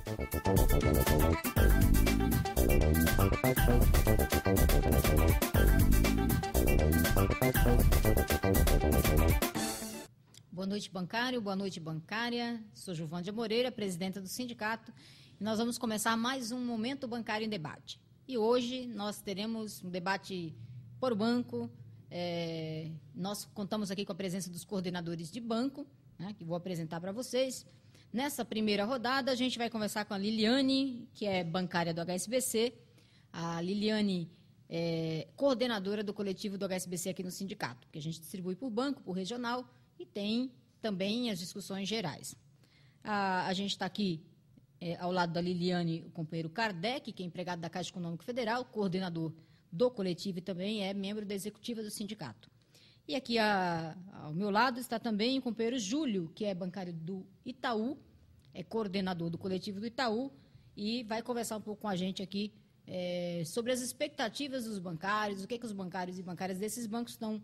Boa noite, bancário. Boa noite, bancária. Sou Juvândia Moreira, presidenta do sindicato. E nós vamos começar mais um Momento Bancário em Debate. E hoje nós teremos um debate por banco. Nós contamos aqui com a presença dos coordenadores de banco, né, que vou apresentar para vocês. Nessa primeira rodada, a gente vai conversar com a Liliane, que é bancária do HSBC. A Liliane é coordenadora do coletivo do HSBC aqui no sindicato, que a gente distribui por banco, por regional, e tem também as discussões gerais. A gente está aqui ao lado da Liliane, o companheiro Kardec, que é empregado da Caixa Econômica Federal, coordenador do coletivo e também é membro da executiva do sindicato. E aqui ao meu lado está também o companheiro Júlio, que é bancário do Itaú, é coordenador do coletivo do Itaú e vai conversar um pouco com a gente aqui sobre as expectativas dos bancários, o que os bancários e bancárias desses bancos estão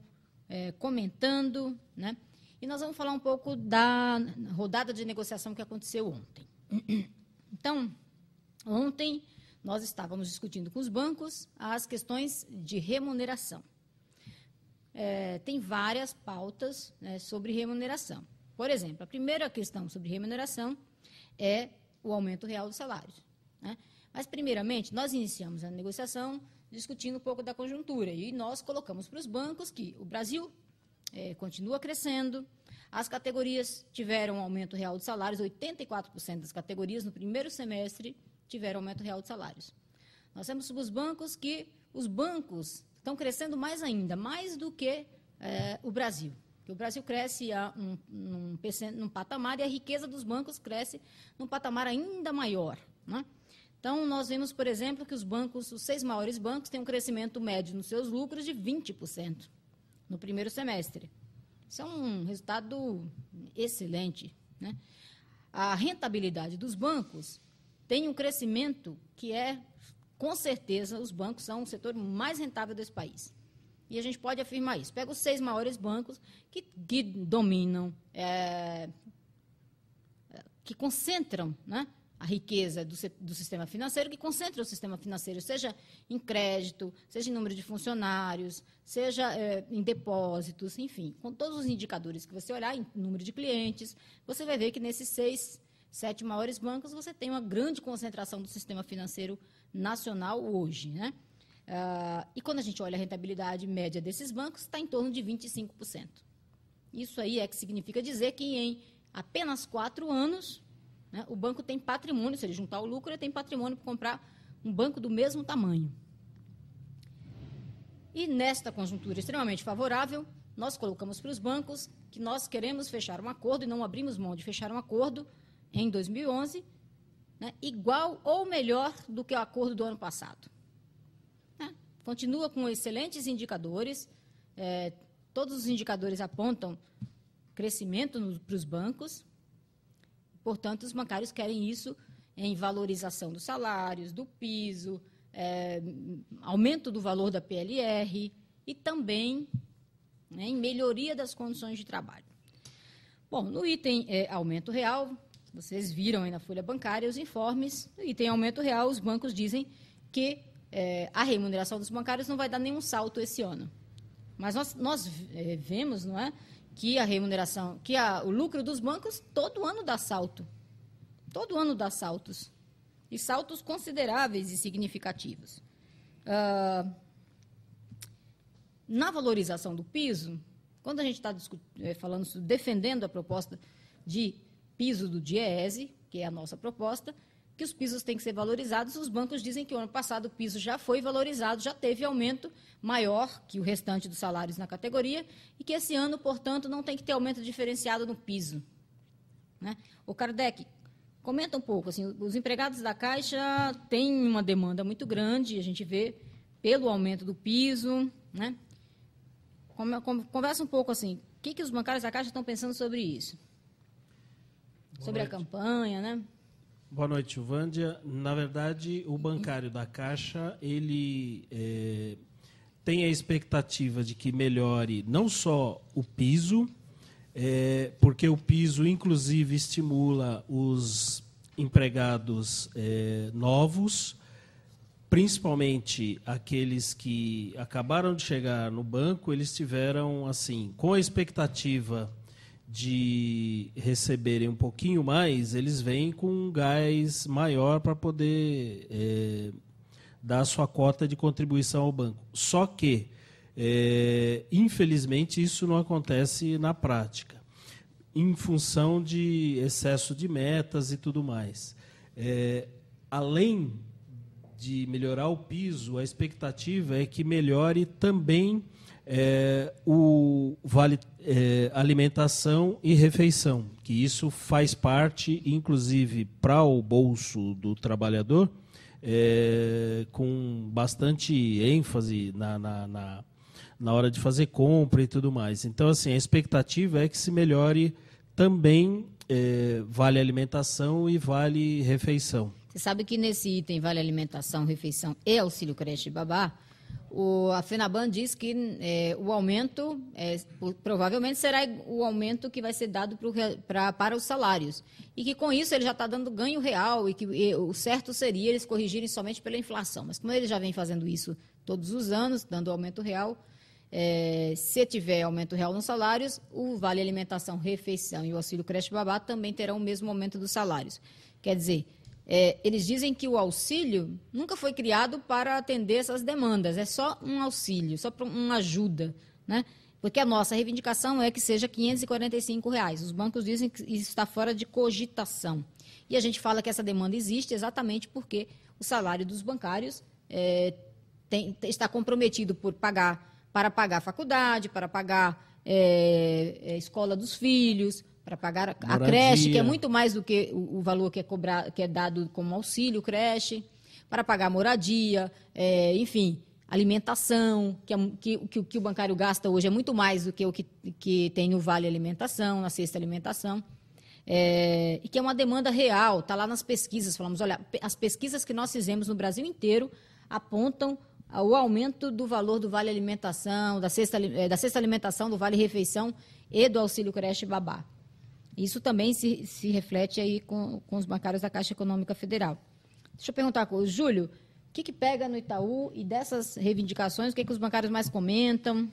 comentando, né? E nós vamos falar um pouco da rodada de negociação que aconteceu ontem. Então, ontem nós estávamos discutindo com os bancos as questões de remuneração. Tem várias pautas, né, sobre remuneração. Por exemplo, a primeira questão sobre remuneração é o aumento real dos salários, né? Mas, primeiramente, nós iniciamos a negociação discutindo um pouco da conjuntura e nós colocamos para os bancos que o Brasil continua crescendo, as categorias tiveram um aumento real de salários, 84% das categorias no primeiro semestre tiveram aumento real de salários. Nós temos os bancos que os bancos estão crescendo ainda, mais do que o Brasil. Que o Brasil cresce num patamar e a riqueza dos bancos cresce num patamar ainda maior, né? Então, nós vemos, por exemplo, que os 6 maiores bancos têm um crescimento médio nos seus lucros de 20% no primeiro semestre. Isso é um resultado excelente, né? A rentabilidade dos bancos tem um crescimento que com certeza, os bancos são o setor mais rentável desse país. E a gente pode afirmar isso. Pega os 6 maiores bancos que dominam, que concentram, né, a riqueza do sistema financeiro, que concentra o sistema financeiro, seja em crédito, seja em número de funcionários, seja em depósitos, enfim, com todos os indicadores que você olhar, em número de clientes, você vai ver que nesses 7 maiores bancos você tem uma grande concentração do sistema financeiro nacional hoje, né? E quando a gente olha a rentabilidade média desses bancos, está em torno de 25%. Isso aí que significa dizer que em apenas 4 anos, né, o banco tem patrimônio, se ele juntar o lucro, ele tem patrimônio para comprar um banco do mesmo tamanho. E nesta conjuntura extremamente favorável, nós colocamos para os bancos que nós queremos fechar um acordo e não abrimos mão de fechar um acordo em 2011, né, igual ou melhor do que o acordo do ano passado. Continua com excelentes indicadores, todos os indicadores apontam crescimento para os bancos, portanto, os bancários querem isso em valorização dos salários, do piso, aumento do valor da PLR e também, né, em melhoria das condições de trabalho. Bom, no item aumento real, vocês viram aí na folha bancária os informes, no item aumento real, os bancos dizem que a remuneração dos bancários não vai dar nenhum salto esse ano. Mas nós vemos, não é, que a remuneração, o lucro dos bancos todo ano dá salto. Todo ano dá saltos. E saltos consideráveis e significativos. Na valorização do piso, quando a gente está defendendo a proposta de piso do DIEESE, que é a nossa proposta, que os pisos têm que ser valorizados, os bancos dizem que o ano passado o piso já foi valorizado, já teve aumento maior que o restante dos salários na categoria e que esse ano, portanto, não tem que ter aumento diferenciado no piso, né? O Kardec, comenta um pouco, assim, os empregados da Caixa têm uma demanda muito grande, a gente vê pelo aumento do piso, né? Conversa um pouco assim, o que os bancários da Caixa estão pensando sobre isso? Sobre a campanha, né? Boa noite, Juvândia. Na verdade, o bancário da Caixa, ele tem a expectativa de que melhore não só o piso, porque o piso, inclusive, estimula os empregados novos, principalmente aqueles que acabaram de chegar no banco, eles tiveram, assim, com a expectativa de receberem um pouquinho mais, eles vêm com um gás maior para poder dar a sua cota de contribuição ao banco. Só que, infelizmente, isso não acontece na prática, em função de excesso de metas e tudo mais. Além de melhorar o piso, a expectativa é que melhore também o vale alimentação e refeição, que isso faz parte, inclusive, para o bolso do trabalhador, com bastante ênfase na hora de fazer compra e tudo mais. Então, assim, a expectativa é que se melhore também vale alimentação e vale refeição. Você sabe que nesse item vale alimentação, refeição e auxílio creche e babá, a FENABAN diz que o aumento provavelmente será o aumento que vai ser dado para os salários. E que com isso ele já está dando ganho real e que o certo seria eles corrigirem somente pela inflação. Mas como ele já vem fazendo isso todos os anos, dando aumento real, se tiver aumento real nos salários, o vale alimentação, refeição e o auxílio creche e babá também terão o mesmo aumento dos salários. Quer dizer, eles dizem que o auxílio nunca foi criado para atender essas demandas, é só um auxílio, só uma ajuda, né? Porque a nossa reivindicação é que seja R$ 545. Os bancos dizem que isso está fora de cogitação. E a gente fala que essa demanda existe exatamente porque o salário dos bancários está comprometido para pagar a faculdade, para pagar a escola dos filhos, para pagar a creche, que é muito mais do que o valor que é dado como auxílio creche, para pagar moradia, enfim, alimentação, que o bancário gasta hoje é muito mais do que o que tem no Vale Alimentação, na Cesta Alimentação, e que é uma demanda real, está lá nas pesquisas. Falamos, olha, as pesquisas que nós fizemos no Brasil inteiro apontam o aumento do valor do Vale Alimentação, da Cesta Alimentação, do Vale Refeição e do auxílio creche e babá. Isso também se reflete aí com os bancários da Caixa Econômica Federal. Deixa eu perguntar com o Júlio, o que pega no Itaú e dessas reivindicações, o que os bancários mais comentam?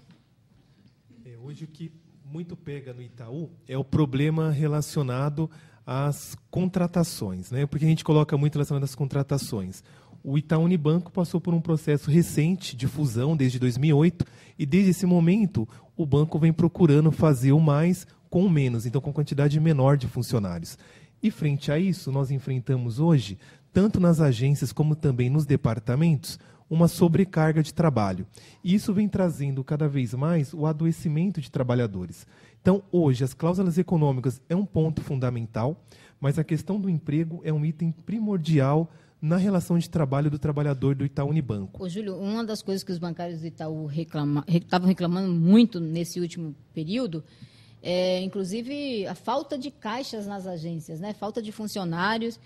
Hoje o que muito pega no Itaú é o problema relacionado às contratações, né? Porque a gente coloca muito relacionado às contratações. O Itaú Unibanco passou por um processo recente de fusão desde 2008 e desde esse momento o banco vem procurando fazer o mais com o menos, então com quantidade menor de funcionários. E frente a isso, nós enfrentamos hoje, tanto nas agências como também nos departamentos, uma sobrecarga de trabalho. E isso vem trazendo cada vez mais o adoecimento de trabalhadores. Então, hoje, as cláusulas econômicas é um ponto fundamental, mas a questão do emprego é um item primordial na relação de trabalho do trabalhador do Itaú Unibanco. Ô, Júlio, uma das coisas que os bancários do Itaú estavam reclamando muito nesse último período inclusive, a falta de caixas nas agências, né? Falta de funcionários,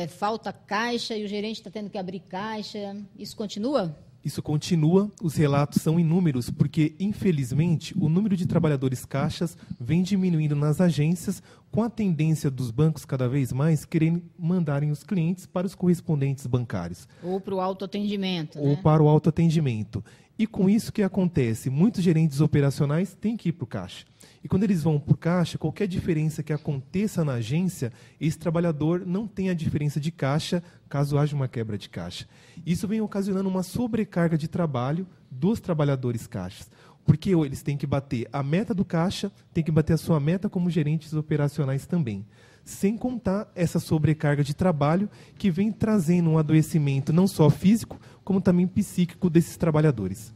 falta caixa e o gerente está tendo que abrir caixa. Isso continua? Isso continua, os relatos são inúmeros, porque, infelizmente, o número de trabalhadores caixas vem diminuindo nas agências, com a tendência dos bancos cada vez mais querendo mandarem os clientes para os correspondentes bancários. Ou para o autoatendimento. Ou para o autoatendimento. E com isso o que acontece? Muitos gerentes operacionais têm que ir para o caixa. E quando eles vão para o caixa, qualquer diferença que aconteça na agência, esse trabalhador não tem a diferença de caixa caso haja uma quebra de caixa. Isso vem ocasionando uma sobrecarga de trabalho dos trabalhadores caixas. Porque eles têm que bater a meta do caixa, têm que bater a sua meta como gerentes operacionais também. Sem contar essa sobrecarga de trabalho que vem trazendo um adoecimento não só físico, como também psíquico desses trabalhadores.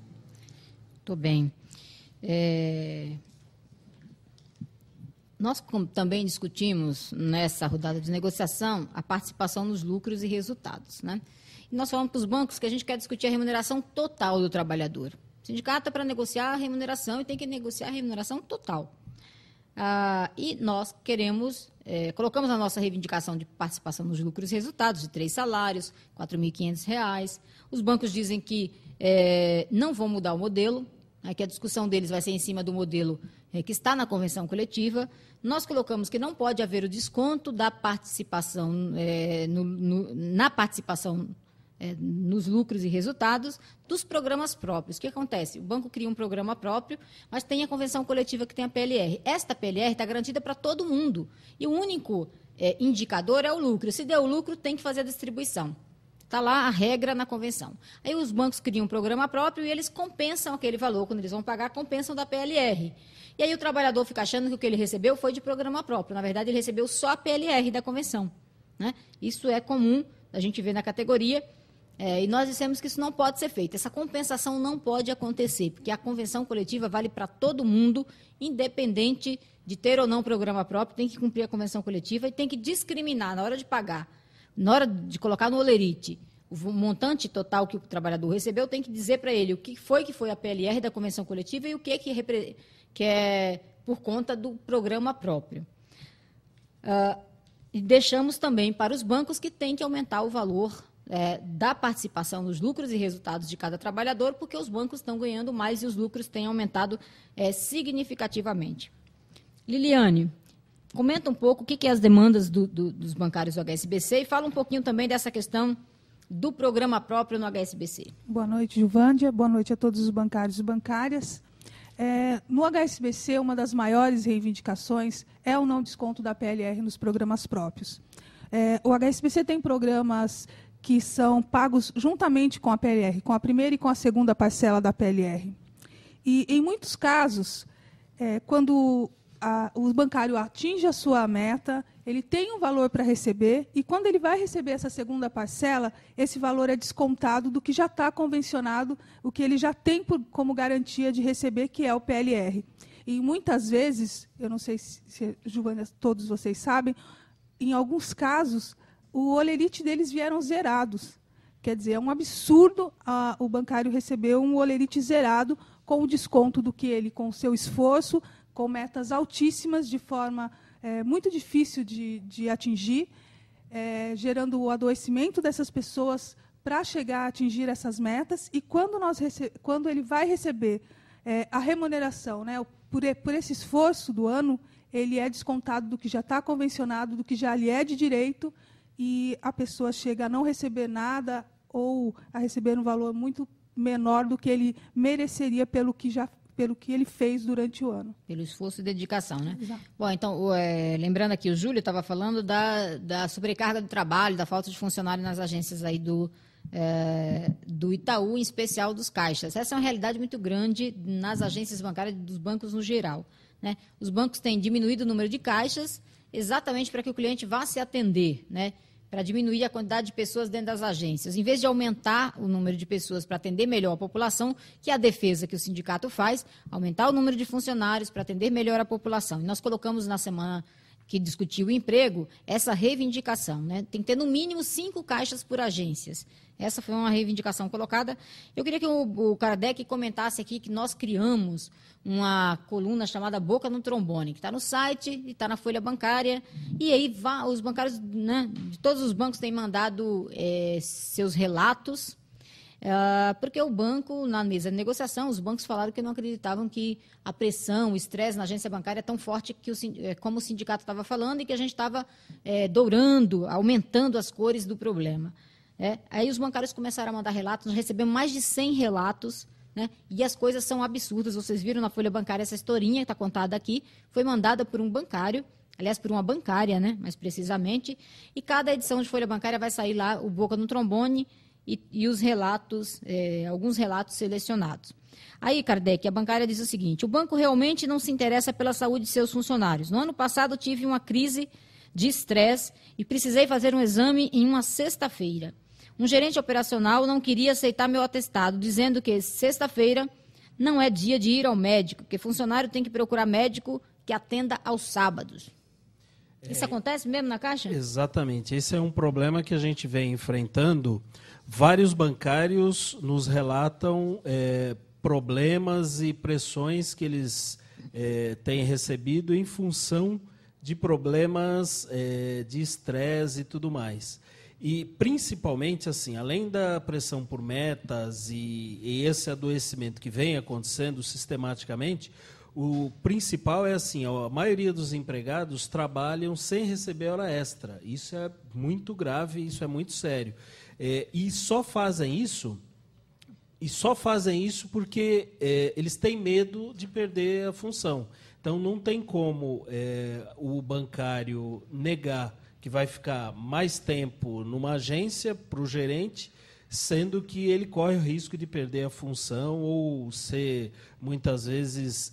Muito bem. Nós também discutimos nessa rodada de negociação a participação nos lucros e resultados, né? E nós falamos para os bancos que a gente quer discutir a remuneração total do trabalhador. O sindicato é para negociar a remuneração e tem que negociar a remuneração total. E nós queremos, colocamos a nossa reivindicação de participação nos lucros e resultados, de 3 salários, R$ 4.500. Os bancos dizem que não vão mudar o modelo, que a discussão deles vai ser em cima do modelo que está na convenção coletiva, nós colocamos que não pode haver o desconto da participação na participação nos lucros e resultados dos programas próprios. O que acontece? O banco cria um programa próprio, mas tem a convenção coletiva que tem a PLR. Esta PLR está garantida para todo mundo. E o único indicador é o lucro. Se deu lucro, tem que fazer a distribuição. Está lá a regra na convenção. Aí os bancos criam um programa próprio e eles compensam aquele valor. Quando eles vão pagar, compensam da PLR. E aí o trabalhador fica achando que o que ele recebeu foi de programa próprio. Na verdade, ele recebeu só a PLR da convenção, né? Isso é comum, a gente vê na categoria. E nós dissemos que isso não pode ser feito. Essa compensação não pode acontecer, porque a convenção coletiva vale para todo mundo, independente de ter ou não programa próprio, tem que cumprir a convenção coletiva e tem que discriminar na hora de pagar, na hora de colocar no holerite o montante total que o trabalhador recebeu, tem que dizer para ele o que foi a PLR da convenção coletiva e o que é por conta do programa próprio. E deixamos também para os bancos que têm que aumentar o valor da participação nos lucros e resultados de cada trabalhador, porque os bancos estão ganhando mais e os lucros têm aumentado significativamente. Liliane, comenta um pouco o que é as demandas dos bancários do HSBC e fala um pouquinho também dessa questão do programa próprio no HSBC. Boa noite, Juvândia. Boa noite a todos os bancários e bancárias. No HSBC, uma das maiores reivindicações é o não desconto da PLR nos programas próprios. O HSBC tem programas que são pagos juntamente com a PLR, com a primeira e com a segunda parcela da PLR. E, em muitos casos, quando o bancário atinge a sua meta, ele tem um valor para receber, e quando ele vai receber essa segunda parcela, esse valor é descontado do que já está convencionado, o que ele já tem como garantia de receber, que é o PLR. E muitas vezes, eu não sei se Giovana, todos vocês sabem, em alguns casos, o holerite deles vieram zerados. Quer dizer, é um absurdo o bancário receber um holerite zerado com o desconto do que ele, com o seu esforço, com metas altíssimas, de forma muito difícil de atingir, gerando o adoecimento dessas pessoas para chegar a atingir essas metas. E quando ele vai receber a remuneração, né, por esse esforço do ano, ele é descontado do que já está convencionado, do que já lhe é de direito, e a pessoa chega a não receber nada ou a receber um valor muito menor do que ele mereceria pelo que ele fez durante o ano. Pelo esforço e dedicação, né? Exato. Bom, então, lembrando aqui, o Júlio estava falando da sobrecarga do trabalho, da falta de funcionário nas agências aí do Itaú, em especial dos caixas. Essa é uma realidade muito grande nas agências bancárias dos bancos no geral, né? Os bancos têm diminuído o número de caixas exatamente para que o cliente vá se atender, né? Para diminuir a quantidade de pessoas dentro das agências. Em vez de aumentar o número de pessoas para atender melhor a população, que é a defesa que o sindicato faz, aumentar o número de funcionários para atender melhor a população. E nós colocamos na semana que discutiu o emprego essa reivindicação, né? Tem que ter no mínimo 5 caixas por agências. Essa foi uma reivindicação colocada. Eu queria que o Kardec comentasse aqui que nós criamos uma coluna chamada Boca no Trombone, que está no site e está na folha bancária. E aí os bancários, né, de todos os bancos têm mandado seus relatos, porque o banco, na mesa de negociação, os bancos falaram que não acreditavam que a pressão, o estresse na agência bancária é tão forte como o sindicato estava falando, e que a gente estava dourando, aumentando as cores do problema. Aí os bancários começaram a mandar relatos, nós recebemos mais de 100 relatos, né? E as coisas são absurdas. Vocês viram na folha bancária essa historinha que está contada aqui, foi mandada por um bancário, aliás, por uma bancária, né? Mais precisamente, e cada edição de folha bancária vai sair lá o Boca no Trombone e os relatos, alguns relatos selecionados. Aí, Kardec, a bancária diz o seguinte: o banco realmente não se interessa pela saúde de seus funcionários. No ano passado tive uma crise de estresse e precisei fazer um exame em uma sexta-feira. Um gerente operacional não queria aceitar meu atestado, dizendo que sexta-feira não é dia de ir ao médico, que funcionário tem que procurar médico que atenda aos sábados. Isso acontece mesmo na Caixa? Exatamente. Esse é um problema que a gente vem enfrentando. Vários bancários nos relatam problemas e pressões que eles têm recebido em função de problemas de estresse e tudo mais. E, principalmente, assim, além da pressão por metas e esse adoecimento que vem acontecendo sistematicamente, O principal é assim, a maioria dos empregados trabalham sem receber hora extra. Isso é muito grave, isso é muito sério. E só fazem isso porque eles têm medo de perder a função. Então, não tem como o bancário negar que vai ficar mais tempo numa agência para o gerente, sendo que ele corre o risco de perder a função ou ser, muitas vezes,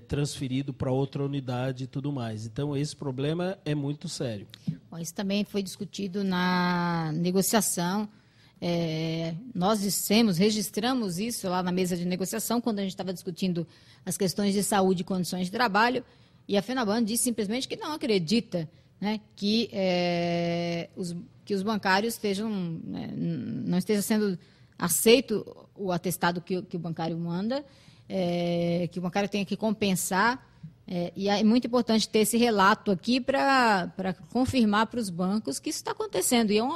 transferido para outra unidade e tudo mais. Então, esse problema é muito sério. Bom, isso também foi discutido na negociação. Nós registramos isso lá na mesa de negociação, quando a gente estava discutindo as questões de saúde e condições de trabalho, e a FENABAN disse simplesmente que não acredita, né, que os bancários não esteja sendo aceito o atestado que o bancário manda, que o bancário tenha que compensar, e é muito importante ter esse relato aqui para confirmar para os bancos que isso está acontecendo. E o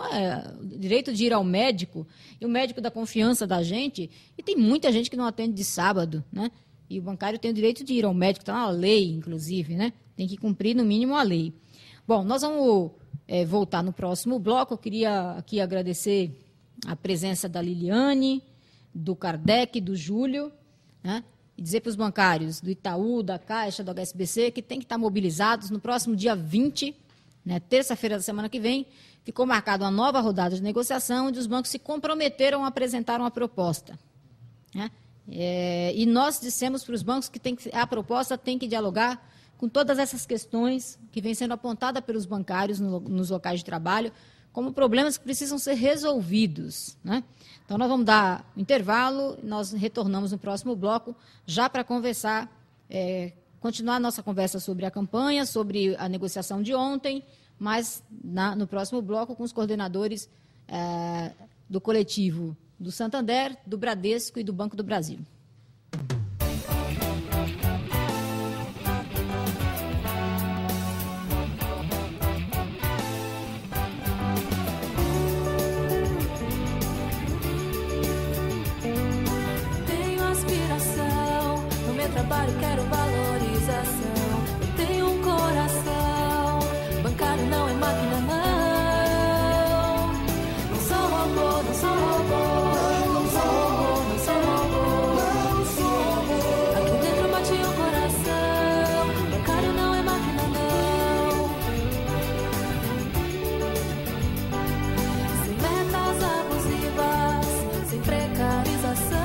direito de ir ao médico, e o médico da confiança da gente, e tem muita gente que não atende de sábado, né? E o bancário tem o direito de ir ao médico, está na lei, inclusive, né? Tem que cumprir, no mínimo, a lei. Bom, nós vamos voltar no próximo bloco. Eu queria aqui agradecer a presença da Liliane, do Kardec, do Júlio, né? E dizer para os bancários do Itaú, da Caixa, do HSBC, que tem que estar mobilizados no próximo dia 20, né, terça-feira da semana que vem. Ficou marcada uma nova rodada de negociação, onde os bancos se comprometeram a apresentar uma proposta, né? E nós dissemos para os bancos que a proposta tem que dialogar com todas essas questões que vêm sendo apontadas pelos bancários nos locais de trabalho, como problemas que precisam ser resolvidos, né? Então, nós vamos dar um intervalo, nós retornamos no próximo bloco, já para conversar, continuar a nossa conversa sobre a campanha, sobre a negociação de ontem, mas no próximo bloco com os coordenadores do coletivo do Santander, do Bradesco e do Banco do Brasil. Trabalho, quero valorização. Eu tenho um coração. Bancário não é máquina, não. Não sou robô, não sou robô. Não sou robô, não sou robô. Não sou robô. Aqui dentro bate um coração. Bancário não é máquina, não. Sem metas abusivas, sem precarização.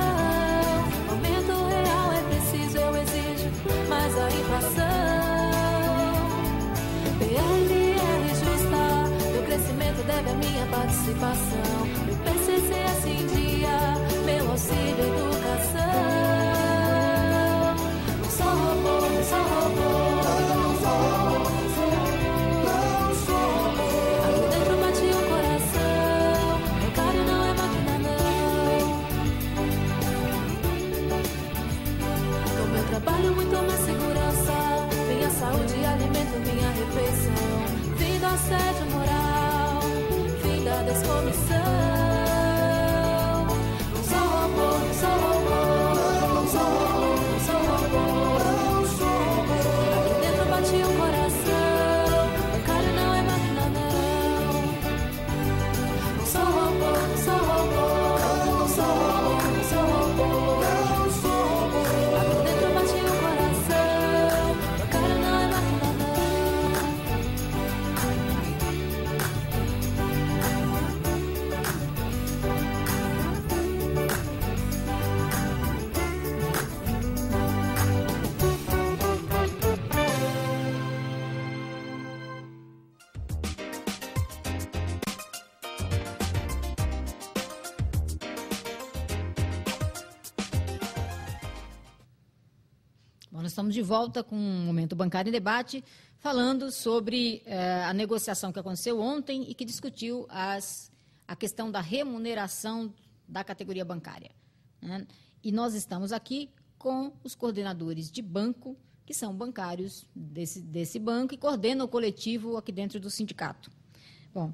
Mas a inflação, PLR justa, meu crescimento deve a minha participação. Meu PCCS em dia, meu auxílio educação. Não sou robô, não sou robô. Não sou robô, não sou robô. Aqui dentro bate um coração. Bancário não é máquina, não. No meu trabalho muito mais segurança, minha saúde, alimento, minha refeição. Fim do assédio moral, fim da descomissão. Não sou robô, não sou robô. Não sou robô, não sou robô. Não sou robô. Aqui dentro bate um coração. Bancário não é máquina, não. Não sou robô, não sou robô. Não sou robô, não sou robô. Não sou robô. Aqui dentro bate um coração. Bancário não é máquina, não. Bom, nós estamos de volta com o Momento Bancário em Debate, falando sobre a negociação que aconteceu ontem e que discutiu a questão da remuneração da categoria bancária, né? E nós estamos aqui com os coordenadores de banco, que são bancários desse banco e coordenam o coletivo aqui dentro do sindicato. Bom,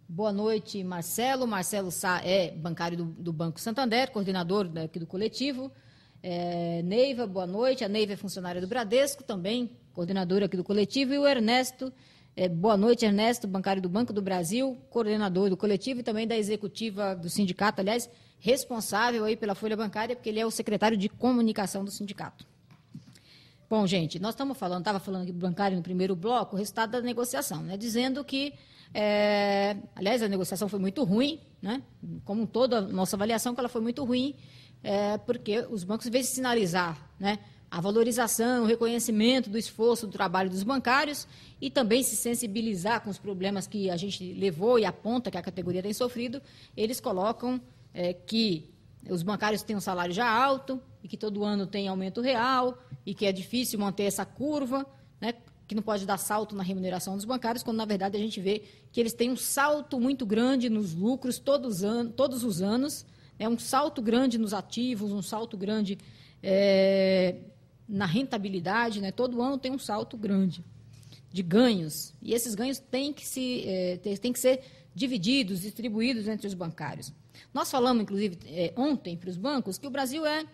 boa noite, Marcelo. Marcelo Sá é bancário do Banco Santander, coordenador aqui do coletivo. Neiva, boa noite. A Neiva é funcionária do Bradesco também, coordenadora aqui do coletivo. E o Ernesto, boa noite, Ernesto, bancário do Banco do Brasil, coordenador do coletivo e também da executiva do sindicato, aliás, responsável aí pela folha bancária, porque ele é o secretário de comunicação do sindicato. Bom, gente, nós estava falando aqui do bancário no primeiro bloco, o resultado da negociação, né, dizendo que, aliás, a negociação foi muito ruim, né, como toda a nossa avaliação, que ela foi muito ruim, porque os bancos, em vez de sinalizar, né, a valorização, o reconhecimento do esforço, do trabalho dos bancários e também se sensibilizar com os problemas que a gente levou e aponta que a categoria tem sofrido, eles colocam que os bancários têm um salário já alto e que todo ano tem aumento real e que é difícil manter essa curva, né, que não pode dar salto na remuneração dos bancários, quando, na verdade, a gente vê que eles têm um salto muito grande nos lucros todos os anos, um salto grande nos ativos, um salto grande na rentabilidade, né, todo ano tem um salto grande de ganhos. E esses ganhos têm que ser divididos, distribuídos entre os bancários. Nós falamos, inclusive, ontem para os bancos, que o Brasil é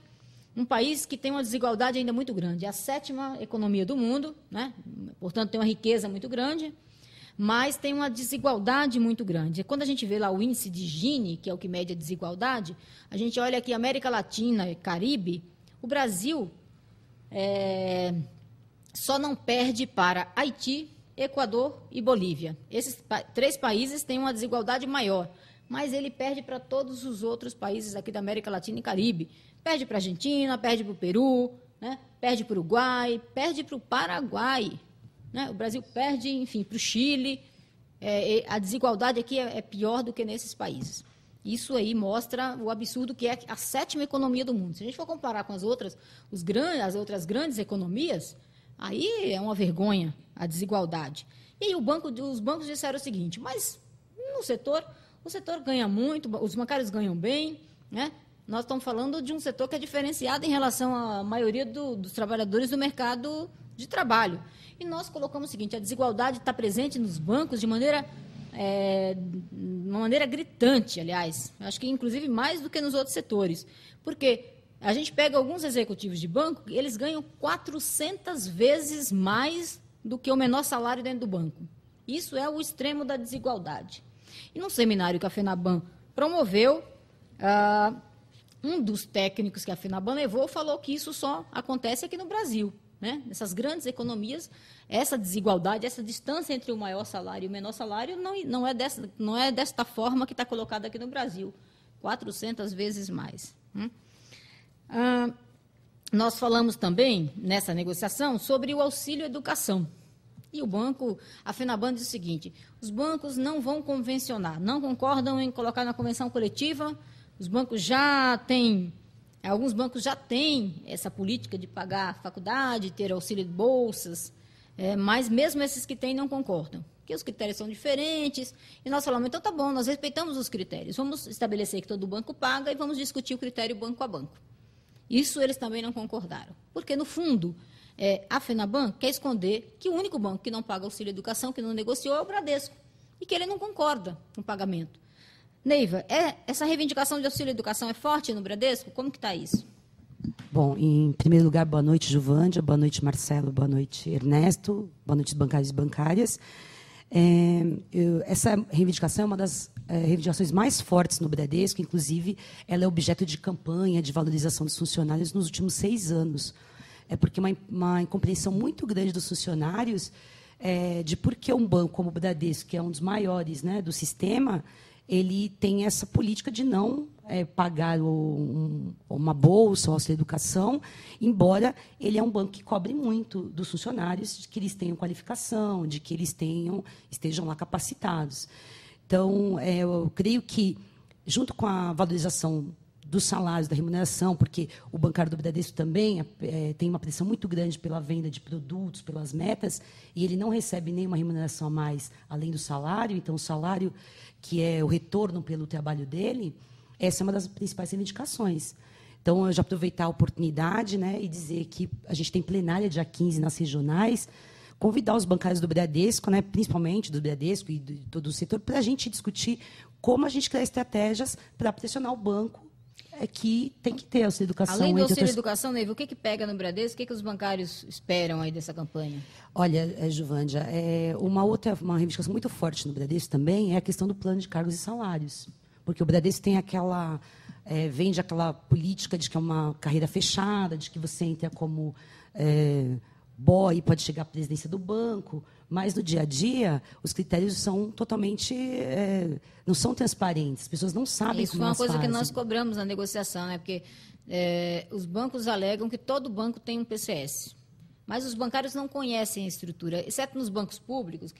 um país que tem uma desigualdade ainda muito grande. É a 7ª economia do mundo, né? Portanto, tem uma riqueza muito grande, mas tem uma desigualdade muito grande. Quando a gente vê lá o índice de Gini, que é o que mede a desigualdade, a gente olha aqui América Latina e Caribe, o Brasil só não perde para Haiti, Equador e Bolívia. Esses 3 países têm uma desigualdade maior, mas ele perde para todos os outros países aqui da América Latina e Caribe. Perde para a Argentina, perde para o Peru, né? Perde para o Uruguai, perde para o Paraguai. Né? O Brasil perde, enfim, para o Chile. A desigualdade aqui é pior do que nesses países. Isso aí mostra o absurdo que é a 7ª economia do mundo. Se a gente for comparar com as outras grandes economias, aí é uma vergonha a desigualdade. E aí os bancos disseram o seguinte, mas o setor ganha muito, os bancários ganham bem, né? Nós estamos falando de um setor que é diferenciado em relação à maioria dos trabalhadores do mercado de trabalho. E nós colocamos o seguinte, a desigualdade está presente nos bancos de uma maneira gritante, aliás. Acho que, inclusive, mais do que nos outros setores. Porque a gente pega alguns executivos de banco, eles ganham 400 vezes mais do que o menor salário dentro do banco. Isso é o extremo da desigualdade. E num seminário que a FENABAN promoveu, um dos técnicos que a FENABAN levou falou que isso só acontece aqui no Brasil. Né? Nessas grandes economias, essa desigualdade, essa distância entre o maior salário e o menor salário não é desta forma que está colocada aqui no Brasil. 400 vezes mais. Nós falamos também, nessa negociação, sobre o auxílio educação. E a FENABAN diz o seguinte, os bancos não vão convencionar, não concordam em colocar na convenção coletiva, alguns bancos já têm essa política de pagar a faculdade, ter auxílio de bolsas, mas mesmo esses que têm não concordam, porque os critérios são diferentes, e nós falamos, então tá bom, nós respeitamos os critérios, vamos estabelecer que todo banco paga e vamos discutir o critério banco a banco. Isso eles também não concordaram, porque, no fundo, a FENABAN quer esconder que o único banco que não paga auxílio educação, que não negociou, é o Bradesco, e que ele não concorda com o pagamento. Neiva, essa reivindicação de auxílio educação é forte no Bradesco? Como que está isso? Bom, em primeiro lugar, boa noite, Juvândia, boa noite, Marcelo, boa noite, Ernesto, boa noite, bancários e bancárias. Essa reivindicação é uma das reivindicações mais fortes no Bradesco, inclusive ela é objeto de campanha de valorização dos funcionários nos últimos 6 anos. É porque uma incompreensão muito grande dos funcionários de por que um banco como o Bradesco, que é um dos maiores, né, do sistema, ele tem essa política de não pagar uma bolsa ou auxílio educação, embora ele é um banco que cobre muito dos funcionários, de que eles tenham qualificação, de que eles estejam lá capacitados. Então, eu creio que, junto com a valorização dos salários, da remuneração, porque o bancário do Bradesco também tem uma pressão muito grande pela venda de produtos, pelas metas, e ele não recebe nenhuma remuneração a mais além do salário. Então, o salário, que é o retorno pelo trabalho dele, essa é uma das principais reivindicações. Então, eu já aproveitar a oportunidade, né, e dizer que a gente tem plenária dia 15 nas regionais, convidar os bancários do Bradesco, né, principalmente do Bradesco e de todo o setor, para a gente discutir como a gente criar estratégias para pressionar o banco é que tem que ter auxílio educação. Além do entre auxílio outras... educação, Neiva, o que pega no Bradesco? O que os bancários esperam aí dessa campanha? Olha, Juvândia, uma reivindicação muito forte no Bradesco também é a questão do plano de cargos e salários. Porque o Bradesco tem vende aquela política de que é uma carreira fechada, de que você entra como boy e pode chegar à presidência do banco, mas no dia a dia os critérios são totalmente não são transparentes, as pessoas não sabem Isso como foi uma elas coisa que fazem. nós cobramos na negociação, né? Porque os bancos alegam que todo banco tem um PCS, mas os bancários não conhecem a estrutura, exceto nos bancos públicos,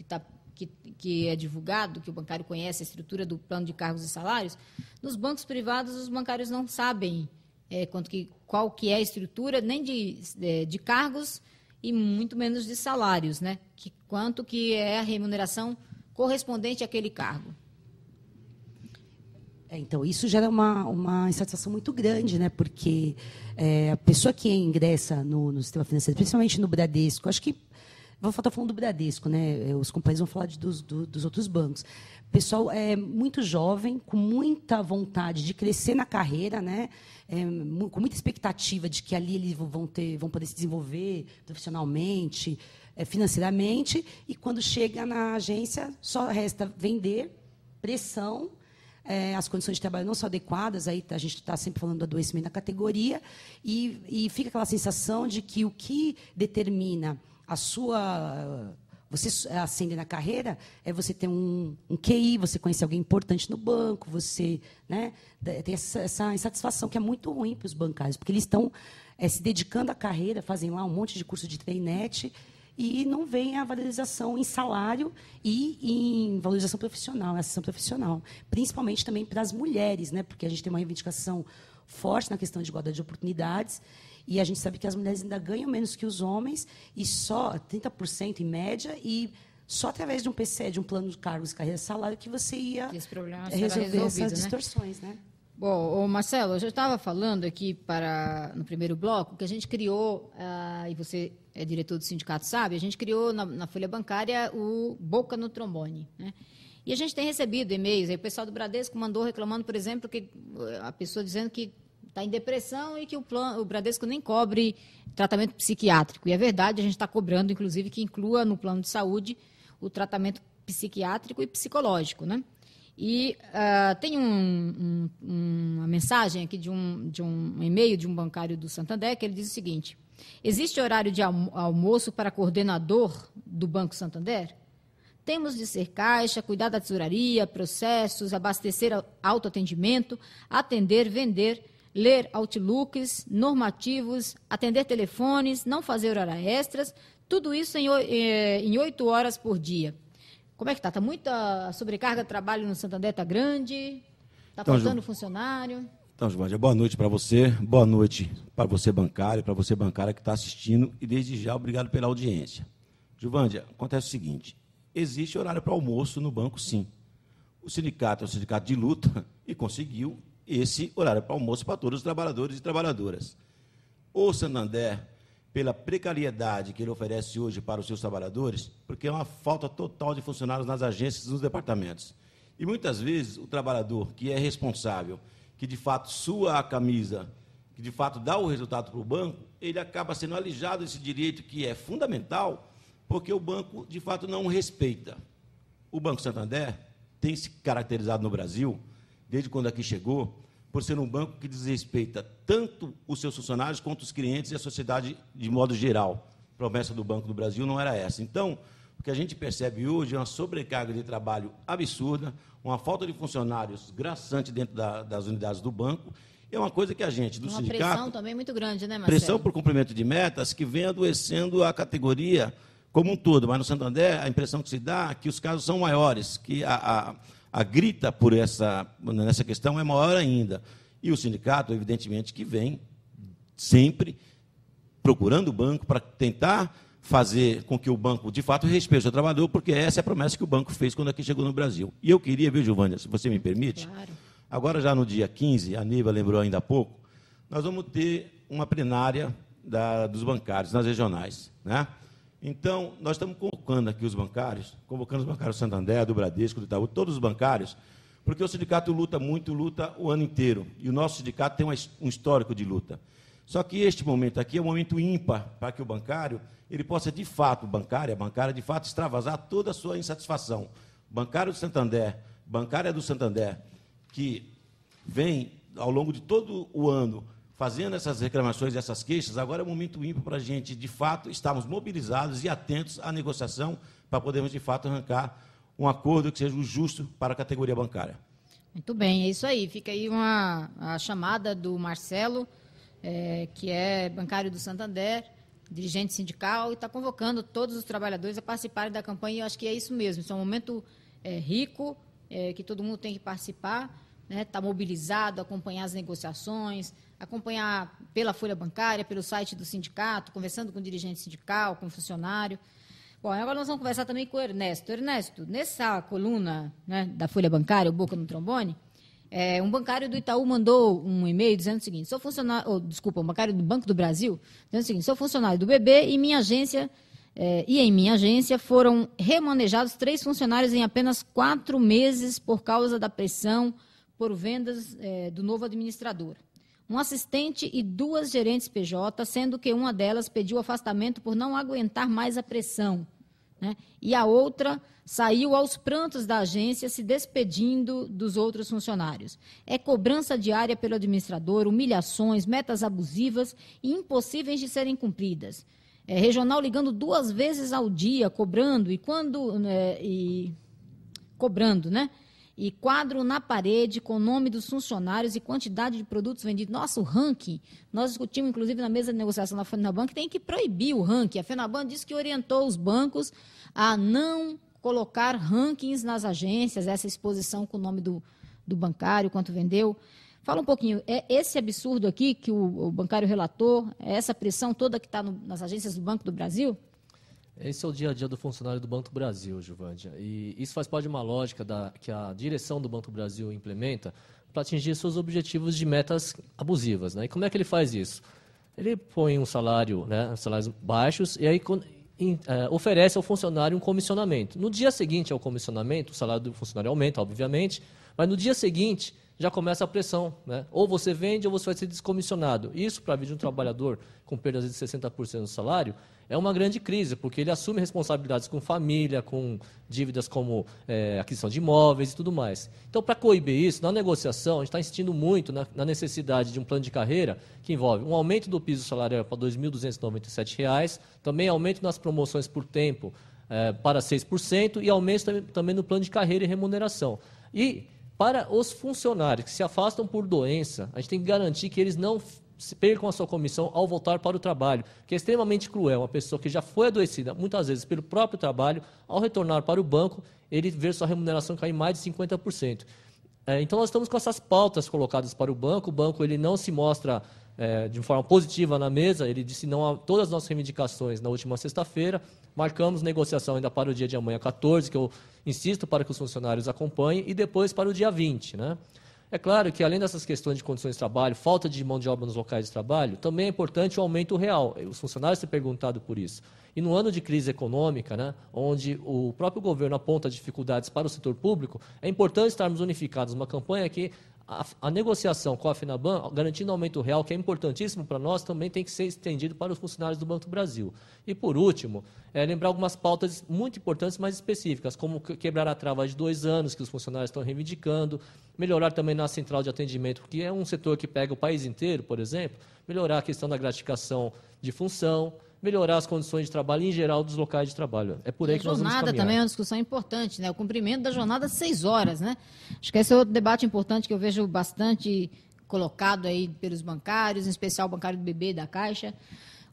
que é divulgado, que o bancário conhece a estrutura do plano de cargos e salários. Nos bancos privados, os bancários não sabem qual que é a estrutura, nem de cargos e muito menos de salários, né? Quanto que é a remuneração correspondente àquele cargo. Então, isso gera uma insatisfação muito grande, né? Porque a pessoa que ingressa no sistema financeiro, principalmente no Bradesco, acho que vou estar falando do Bradesco, né? Os companheiros vão falar dos outros bancos. O pessoal é muito jovem, com muita vontade de crescer na carreira, né? Com muita expectativa de que ali eles vão poder se desenvolver profissionalmente, financeiramente, e quando chega na agência só resta vender, pressão, as condições de trabalho não são adequadas, aí a gente está sempre falando do adoecimento da categoria, e fica aquela sensação de que o que determina você ascender na carreira é você ter um QI, você conhecer alguém importante no banco, você, né, tem essa insatisfação que é muito ruim para os bancários, porque eles estão se dedicando à carreira, fazem lá um monte de curso de treinete e não vem a valorização em salário e em valorização profissional, ascensão profissional, principalmente também para as mulheres, né, porque a gente tem uma reivindicação forte na questão de igualdade de oportunidades. E a gente sabe que as mulheres ainda ganham menos que os homens, e só 30% em média, e só através de um PCE, de um plano de cargos e carreira salário, que você ia resolver essas distorções. Né? Bom, Marcelo, eu já estava falando aqui no primeiro bloco que a gente criou, e você é diretor do sindicato, sabe, a gente criou na Folha Bancária o Boca no Trombone, né? E a gente tem recebido e-mails, aí o pessoal do Bradesco mandou reclamando, por exemplo, que a pessoa dizendo que está em depressão e que o Bradesco nem cobre tratamento psiquiátrico. E é verdade, a gente está cobrando, inclusive, que inclua no plano de saúde o tratamento psiquiátrico e psicológico, né? E tem uma mensagem aqui de um e-mail de um bancário do Santander, que ele diz o seguinte: existe horário de almoço para coordenador do Banco Santander? Temos de ser caixa, cuidar da tesouraria, processos, abastecer autoatendimento, atender, vender, ler outlooks, normativos, atender telefones, não fazer hora extras, tudo isso em 8 horas por dia. Como é que está? Está muita sobrecarga de trabalho no Santander? Está grande? Está faltando funcionário? Então, Juvândia, boa noite para você, boa noite para você bancário, para você bancária que está assistindo, e desde já obrigado pela audiência. Juvândia, acontece o seguinte, existe horário para almoço no banco, sim. O sindicato é um sindicato de luta e conseguiu esse horário para almoço para todos os trabalhadores e trabalhadoras. O Santander, pela precariedade que ele oferece hoje para os seus trabalhadores, porque é uma falta total de funcionários nas agências e nos departamentos. E, muitas vezes, o trabalhador que é responsável, que, de fato, sua a camisa, que, de fato, dá o resultado para o banco, ele acaba sendo alijado desse direito que é fundamental, porque o banco, de fato, não o respeita. O Banco Santander tem se caracterizado no Brasil, desde quando aqui chegou, por ser um banco que desrespeita tanto os seus funcionários quanto os clientes e a sociedade de modo geral. A promessa do Banco do Brasil não era essa. Então, o que a gente percebe hoje é uma sobrecarga de trabalho absurda, uma falta de funcionários graçante dentro das unidades do banco. É uma coisa que a gente, do sindicato... Uma pressão também muito grande, né, Marcelo? Pressão por cumprimento de metas que vem adoecendo a categoria como um todo. Mas no Santander, a impressão que se dá é que os casos são maiores, que a grita por nessa questão é maior ainda. E o sindicato, evidentemente, que vem sempre procurando o banco para tentar fazer com que o banco, de fato, respeite o seu trabalhador, porque essa é a promessa que o banco fez quando aqui chegou no Brasil. E eu queria, viu, Giovânia, se você me permite, claro. Agora já no dia 15, a Neiva lembrou ainda há pouco, nós vamos ter uma plenária dos bancários nas regionais, né? Então, nós estamos convocando aqui os bancários do Santander, do Bradesco, do Itaú, todos os bancários, Porque o sindicato luta muito, luta o ano inteiro. E o nosso sindicato tem um histórico de luta. Só que este momento aqui é um momento ímpar para que o bancário ele possa, de fato, a bancária, de fato, extravasar toda a sua insatisfação. Bancário do Santander, bancária do Santander, que vem, ao longo de todo o ano, fazendo essas reclamações e essas queixas, agora é um momento ímpar para a gente, de fato, estarmos mobilizados e atentos à negociação para podermos, de fato, arrancar um acordo que seja o justo para a categoria bancária. Muito bem, é isso aí. Fica aí a chamada do Marcelo, que é bancário do Santander, dirigente sindical, e está convocando todos os trabalhadores a participarem da campanha. E eu acho que é isso mesmo. Isso é um momento rico, que todo mundo tem que participar, né? Tá mobilizado, acompanhar as negociações, acompanhar pela folha bancária, pelo site do sindicato, conversando com o dirigente sindical, com o funcionário. Bom, agora nós vamos conversar também com o Ernesto. Ernesto, nessa coluna, né, da folha bancária, o Boca no Trombone, um bancário do Itaú mandou um e-mail dizendo o seguinte: sou funcionário, um bancário do Banco do Brasil, dizendo o seguinte: sou funcionário do BB e em minha agência foram remanejados 3 funcionários em apenas 4 meses por causa da pressão por vendas do novo administrador. Um assistente e 2 gerentes PJ, sendo que uma delas pediu afastamento por não aguentar mais a pressão, né? E a outra saiu aos prantos da agência, se despedindo dos outros funcionários. É cobrança diária pelo administrador, humilhações, metas abusivas e impossíveis de serem cumpridas. Regional ligando 2 vezes ao dia, cobrando, né? E quadro na parede com o nome dos funcionários e quantidade de produtos vendidos. Nossa, o ranking, nós discutimos, inclusive, na mesa de negociação da FENABAN, que tem que proibir o ranking. A FENABAN disse que orientou os bancos a não colocar rankings nas agências, essa exposição com o nome do bancário, quanto vendeu. Fala um pouquinho, esse absurdo aqui que o bancário relatou, essa pressão toda que está nas agências do Banco do Brasil? Esse é o dia a dia do funcionário do Banco do Brasil, Juvândia. E isso faz parte de uma lógica que a direção do Banco do Brasil implementa para atingir seus objetivos de metas abusivas, né? E como é que ele faz isso? Ele põe um salário, né, salários baixos, e aí oferece ao funcionário um comissionamento. No dia seguinte ao comissionamento, o salário do funcionário aumenta, obviamente, mas no dia seguinte já começa a pressão, né? Ou você vende ou você vai ser descomissionado. Isso, para a vida de um trabalhador com perdas de 60% do salário, é uma grande crise, porque ele assume responsabilidades com família, com dívidas como aquisição de imóveis e tudo mais. Então, para coibir isso, na negociação, a gente está insistindo muito na necessidade de um plano de carreira que envolve um aumento do piso salarial para R$ 2.297, também aumento nas promoções por tempo para 6% e aumento também no plano de carreira e remuneração. E para os funcionários que se afastam por doença, a gente tem que garantir que eles não percam a sua comissão ao voltar para o trabalho, que é extremamente cruel. Uma pessoa que já foi adoecida, muitas vezes pelo próprio trabalho, ao retornar para o banco, ele vê sua remuneração cair mais de 50%. Então, nós estamos com essas pautas colocadas para o banco ele não se mostra de forma positiva na mesa, ele disse não a todas as nossas reivindicações na última sexta-feira, marcamos negociação ainda para o dia de amanhã, 14, que eu insisto para que os funcionários acompanhem, e depois para o dia 20, né? É claro que, além dessas questões de condições de trabalho, falta de mão de obra nos locais de trabalho, também é importante o aumento real. Os funcionários têm perguntado por isso. E no ano de crise econômica, né, onde o próprio governo aponta dificuldades para o setor público, é importante estarmos unificados numa campanha que a negociação com a FENABAN, garantindo aumento real, que é importantíssimo para nós, também tem que ser estendido para os funcionários do Banco do Brasil. E, por último, lembrar algumas pautas muito importantes, mas específicas, como quebrar a trava de 2 anos, que os funcionários estão reivindicando, melhorar também na central de atendimento, que é um setor que pega o país inteiro, por exemplo, melhorar a questão da gratificação de função, melhorar as condições de trabalho em geral dos locais de trabalho. É por aí que nós vamos caminhar. A jornada também é uma discussão importante, né? O cumprimento da jornada 6 horas, né? Acho que esse é outro debate importante que eu vejo bastante colocado aí pelos bancários, em especial o bancário do BB e da Caixa.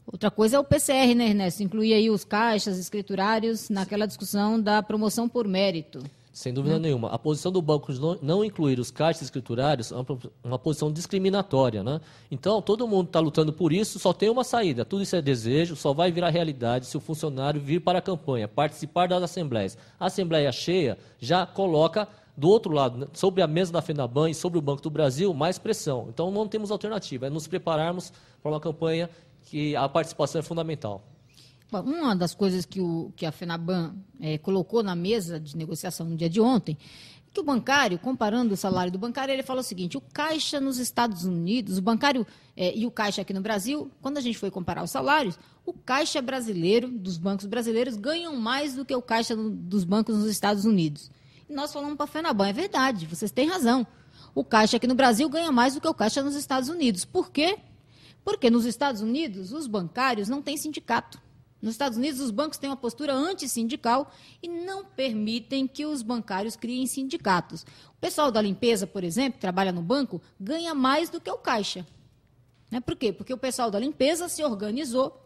Outra coisa é o PCR, né, Ernesto? Incluir aí os caixas, escriturários, naquela discussão da promoção por mérito. Sem dúvida nenhuma. A posição do banco de não incluir os caixas escriturários é uma posição discriminatória, né? Então, todo mundo está lutando por isso, só tem uma saída. Tudo isso é desejo, só vai virar realidade se o funcionário vir para a campanha, participar das assembleias. A assembleia cheia já coloca, do outro lado, sobre a mesa da FENABAN e sobre o Banco do Brasil, mais pressão. Então, não temos alternativa. É nos prepararmos para uma campanha que a participação é fundamental. Bom, uma das coisas que a FENABAN colocou na mesa de negociação no dia de ontem, que o bancário, comparando o salário do bancário, ele fala o seguinte: o Caixa nos Estados Unidos, o bancário e o Caixa aqui no Brasil, quando a gente foi comparar os salários, o Caixa brasileiro, dos bancos brasileiros, ganham mais do que o Caixa dos bancos nos Estados Unidos. E nós falamos para a FENABAN, é verdade, vocês têm razão. O Caixa aqui no Brasil ganha mais do que o Caixa nos Estados Unidos. Por quê? Porque nos Estados Unidos, os bancários não têm sindicato. Nos Estados Unidos, os bancos têm uma postura antissindical e não permitem que os bancários criem sindicatos. O pessoal da limpeza, por exemplo, que trabalha no banco, ganha mais do que o Caixa. Né? Por quê? Porque o pessoal da limpeza se organizou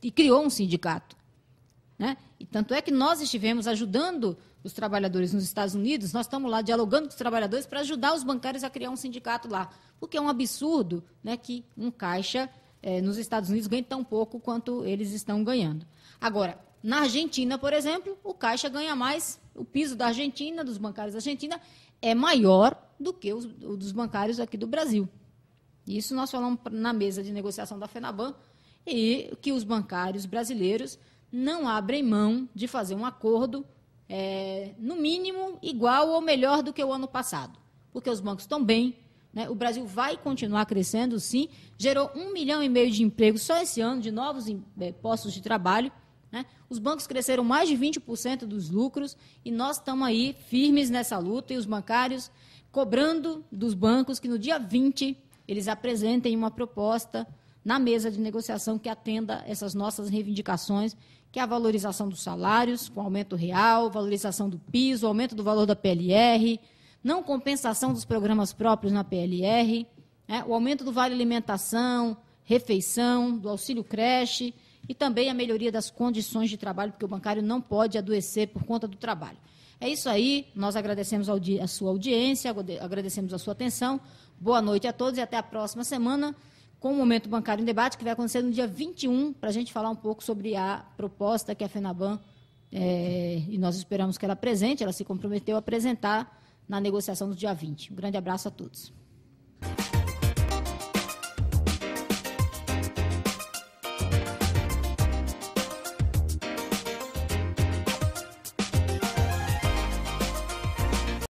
e criou um sindicato. Né? E tanto é que nós estivemos ajudando os trabalhadores nos Estados Unidos, nós estamos lá dialogando com os trabalhadores para ajudar os bancários a criar um sindicato lá. Porque é um absurdo, né, que um Caixa nos Estados Unidos ganhe tão pouco quanto eles estão ganhando. Agora, na Argentina, por exemplo, o Caixa ganha mais, o piso da Argentina, dos bancários da Argentina, é maior do que o dos bancários aqui do Brasil. Isso nós falamos na mesa de negociação da FENABAN, e que os bancários brasileiros não abrem mão de fazer um acordo, no mínimo, igual ou melhor do que o ano passado. Porque os bancos estão bem, né? O Brasil vai continuar crescendo, sim. Gerou 1,5 milhão de empregos só esse ano, de novos postos de trabalho. Né? Os bancos cresceram mais de 20% dos lucros e nós estamos aí firmes nessa luta e os bancários cobrando dos bancos que no dia 20 eles apresentem uma proposta na mesa de negociação que atenda essas nossas reivindicações, que é a valorização dos salários, com aumento real, valorização do piso, aumento do valor da PLR, não compensação dos programas próprios na PLR, o aumento do vale alimentação, refeição, do auxílio creche e também a melhoria das condições de trabalho, porque o bancário não pode adoecer por conta do trabalho. É isso aí, nós agradecemos a sua audiência, agradecemos a sua atenção. Boa noite a todos e até a próxima semana com o Momento Bancário em Debate, que vai acontecer no dia 21, para a gente falar um pouco sobre a proposta que a FENABAN, e nós esperamos que ela apresente, ela se comprometeu a apresentar na negociação do dia 20. Um grande abraço a todos.